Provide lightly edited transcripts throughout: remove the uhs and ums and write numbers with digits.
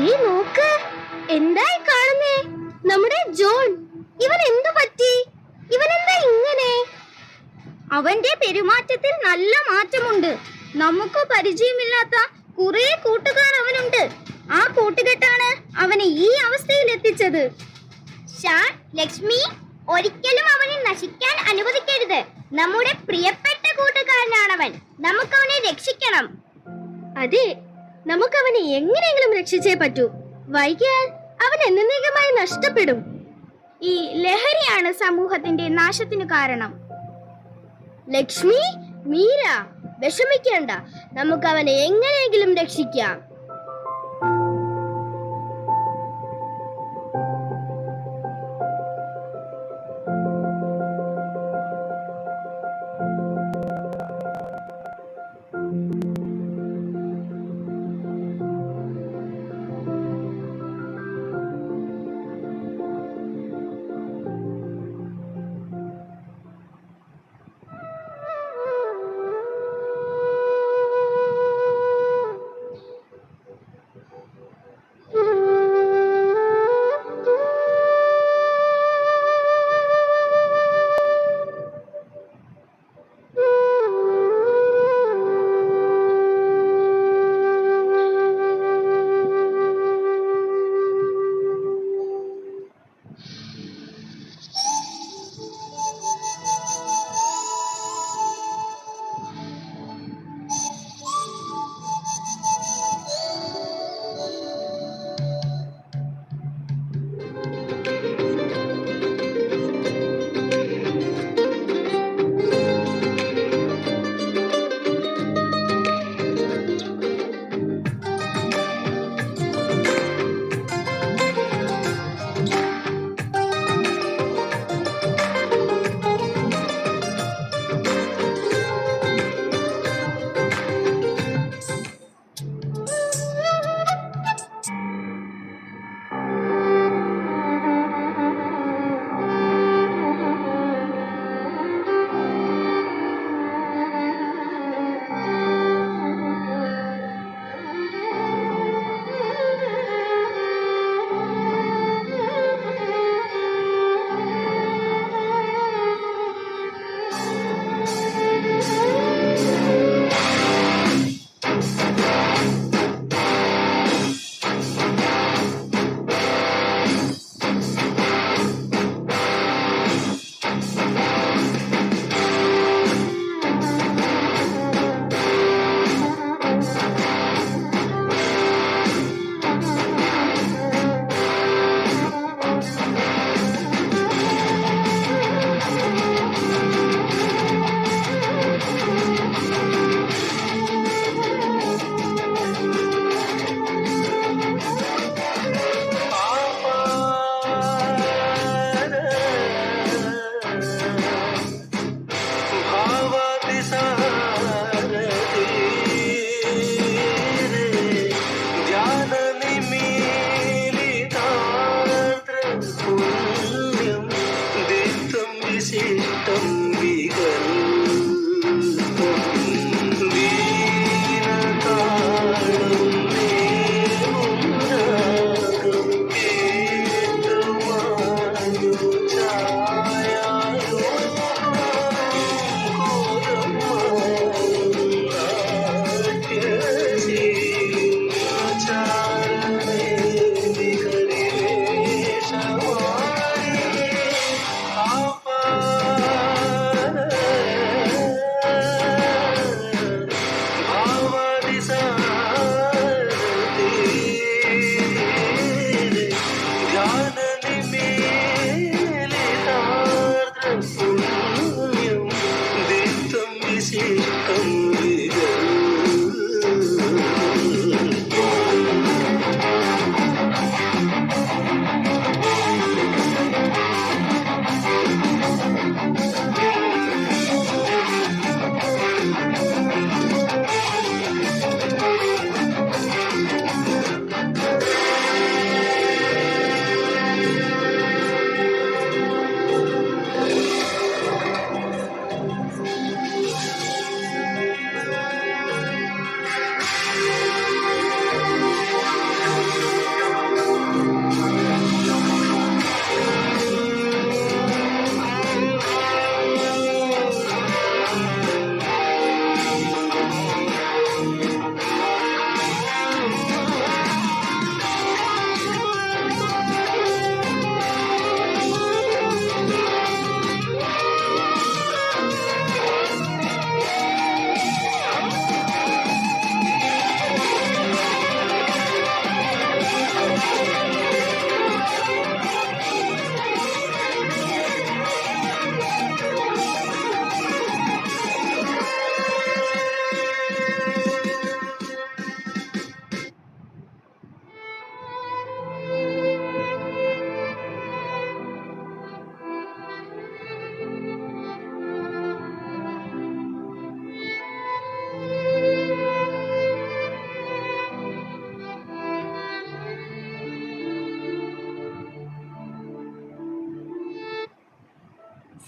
നീ നോക്ക്, എന്തായി കാണുന്നേ? നമ്മുടെ ജോൺ. ഇവൻ എന്തു പറ്റി? ഇവനെന്താ ഇങ്ങനെ? അവന്റെ പെരുമാറ്റത്തിൽ നല്ല മാറ്റമുണ്ട്. നമുക്ക് പരിചയമില്ലാത്ത കുറെ കൂട്ടുകാർ അവനുണ്ട്. ആ കൂട്ടുകെട്ടാണ് അവനെ ഈ അവസ്ഥയിൽ എത്തിച്ചത്. ഷാൻ, ലക്ഷ്മി, ഒരിക്കലും അവനെ നശിക്കാൻ അനുവദിക്കരുത്. നമ്മുടെ പ്രിയപ്പെട്ട കൂട്ടുകാരനാണവൻ. നമുക്കവനെ രക്ഷിക്കണം. അതെ, നമുക്കവനെ എങ്ങനെയെങ്കിലും രക്ഷിച്ചേ പറ്റൂ. വൈകിയാൽ അവൻ എന്നേക്കുമായി നഷ്ടപ്പെടും. ഈ ലഹരിയാണ് സമൂഹത്തിന്റെ നാശത്തിനു കാരണം. ലക്ഷ്മി, മീര, വിഷമിക്കേണ്ട. നമുക്കവനെ എങ്ങനെയെങ്കിലും രക്ഷിക്കാം.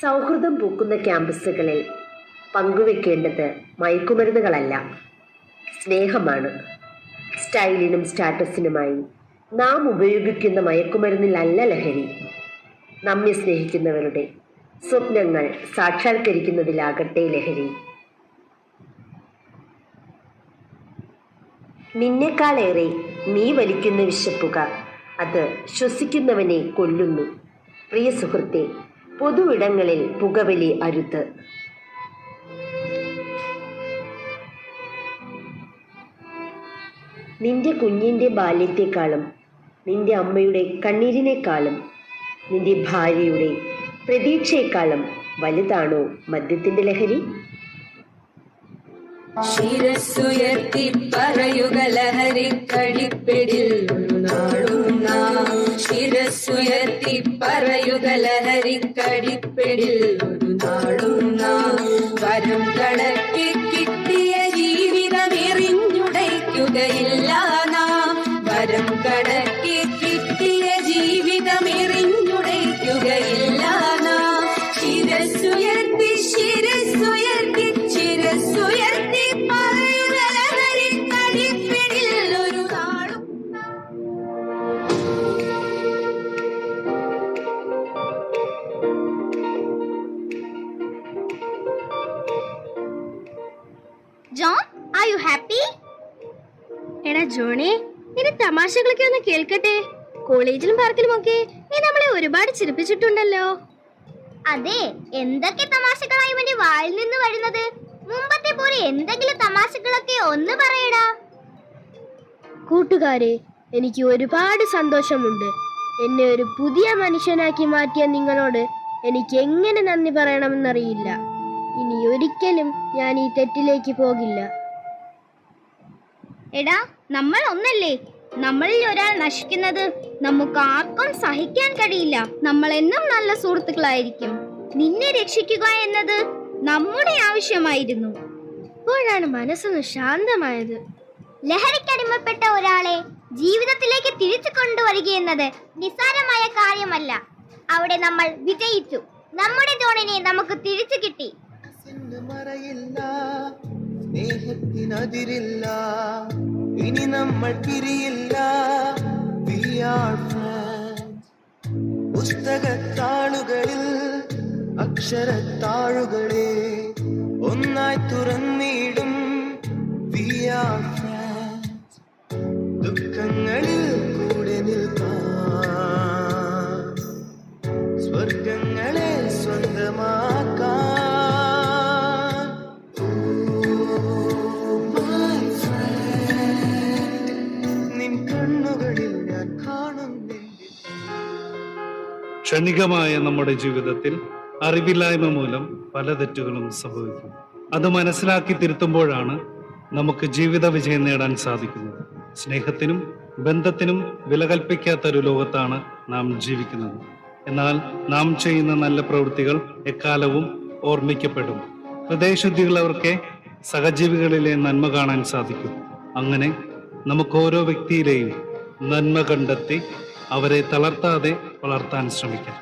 സൗഹൃദം പൂക്കുന്ന ക്യാമ്പസുകളിൽ പങ്കുവെക്കേണ്ടത് മയക്കുമരുന്നുകളല്ല, സ്നേഹമാണ്. സ്റ്റൈലിനും സ്റ്റാറ്റസിനുമായി നാം ഉപയോഗിക്കുന്ന മയക്കുമരുന്നിലല്ല ലഹരി. നമ്മെ സ്നേഹിക്കുന്നവരുടെ സ്വപ്നങ്ങൾ സാക്ഷാത്കരിക്കുന്നതിലാകട്ടെ ലഹരി. നിന്നെക്കാളേറെ നീ വലിക്കുന്ന വിഷപ്പുക അത് ശ്വസിക്കുന്നവനെ കൊല്ലുന്നു. പ്രിയ സുഹൃത്തെ, പൊതുവിടങ്ങളിൽ പുകവലി അരുത്. നിന്റെ കുഞ്ഞിൻ്റെ ബാല്യത്തെക്കാളും നിന്റെ അമ്മയുടെ കണ്ണീരിനേക്കാളും നിന്റെ ഭാര്യയുടെ പ്രതീക്ഷയെക്കാളും വലുതാണോ മദ്യത്തിന്റെ ലഹരി? ശിരസ്സുയർത്തി പറയുക ലഹരി കടിപ്പിടിൽ ഒരു നാളും നാം. ശിരസ്സുയർത്തി പറയുക ലഹരി കടിപ്പിടിൽ ഒരു നാളും നാം. വരം കണക്കി കിട്ടിയ ജീവിതം എറിഞ്ഞുടയ്ക്കുകയില്ല നാം. വരം കണക്കി കിട്ടിയ ജീവിതം എറിഞ്ഞുടയ്ക്കുകയില്ല നാം. ശിരസ്സുയർത്തി ശിരസ്സുയർത്തി ശിരസ്സുയർത്തി പറയുക ലഹരി കടിപ്പിടിൽ ഒരു നാളും. John, are you happy? എടാ ജോണേ, നിന്റെ തമാശകളൊക്കെ ഒന്ന് കേൾക്കട്ടെ. കോളേജിലും പാർക്കിലും ഒക്കെ നീ നമ്മളെ ഒരുപാട് ചിരിപ്പിച്ചിട്ടുണ്ടല്ലോ. അതെ, എന്തൊക്കെ തമാശകളായി ഇവന്റെ വായിൽ നിന്ന് വരുന്നത്. മുമ്പത്തെ പോലെ എന്തെങ്കിലും തമാശകളൊക്കെ ഒന്ന് പറയടാ. കൂട്ടുകാരെ, എനിക്ക് ഒരുപാട് സന്തോഷമുണ്ട്. എന്നെ ഒരു പുതിയ മനുഷ്യനാക്കി മാറ്റിയ നിങ്ങളോട് എനിക്ക് എങ്ങനെ നന്ദി പറയണമെന്നറിയില്ല. ഇനി ഒരിക്കലും ഞാൻ ഈ തെറ്റിലേക്ക് പോകില്ല. എടാ, നമ്മൾ ഒന്നല്ലേ? നമ്മളിൽ ഒരാൾ നശിക്കുന്നത് നമുക്ക് ആർക്കും സഹിക്കാൻ കഴിയില്ല. നമ്മൾ എന്നും നല്ല സുഹൃത്തുക്കളായിരിക്കും. നിന്നെ രക്ഷിക്കുക എന്നത് നമ്മുടെ ആവശ്യമായിരുന്നു. ഇപ്പോഴാണ് മനസ്സൊന്ന് ശാന്തമായത്. ലഹരിക്കടിമപ്പെട്ട ഒരാളെ ജീവിതത്തിലേക്ക് തിരിച്ചു കൊണ്ടുവരികയെന്നത് നിസ്സാരമായ കാര്യമല്ല. അവിടെ നമ്മൾ വിജയിച്ചു. നമ്മുടെ ജോണിനെ നമുക്ക് തിരിച്ചു കിട്ടി. മറയില്ല, സ്നേഹത്തിനതിരില്ല, ഇനി നമ്മൾ പിരിയില്ല. We are friends. പുസ്തകത്താളുകളിൽ അക്ഷരത്താളുകളെ ഒന്നായി തുറന്നിടും. We are friends. ദുഃഖങ്ങളിൽ കൂടെ നിൽക്കാം, സ്വർഗങ്ങളെ സ്വന്തമാക്കാം. ക്ഷണികമായ നമ്മുടെ ജീവിതത്തിൽ അറിവില്ലായ്മ മൂലം പല തെറ്റുകളും സംഭവിക്കും. അത് മനസ്സിലാക്കി തിരുത്തുമ്പോഴാണ് നമുക്ക് ജീവിത വിജയം നേടാൻ സാധിക്കുന്നത്. സ്നേഹത്തിനും ബന്ധത്തിനും വില കൽപ്പിക്കാത്തൊരു ലോകത്താണ് നാം ജീവിക്കുന്നത്. എന്നാൽ നാം ചെയ്യുന്ന നല്ല പ്രവൃത്തികൾ എക്കാലവും ഓർമ്മിക്കപ്പെടും. ഹൃദയശുദ്ധിയുള്ളവർക്കെ സഹജീവികളിലെ നന്മ കാണാൻ സാധിക്കും. അങ്ങനെ നമുക്ക് ഓരോ വ്യക്തിയിലെയും നന്മ കണ്ടെത്തി അവരെ തളർത്താതെ വളർത്താൻ ശ്രമിക്കാം.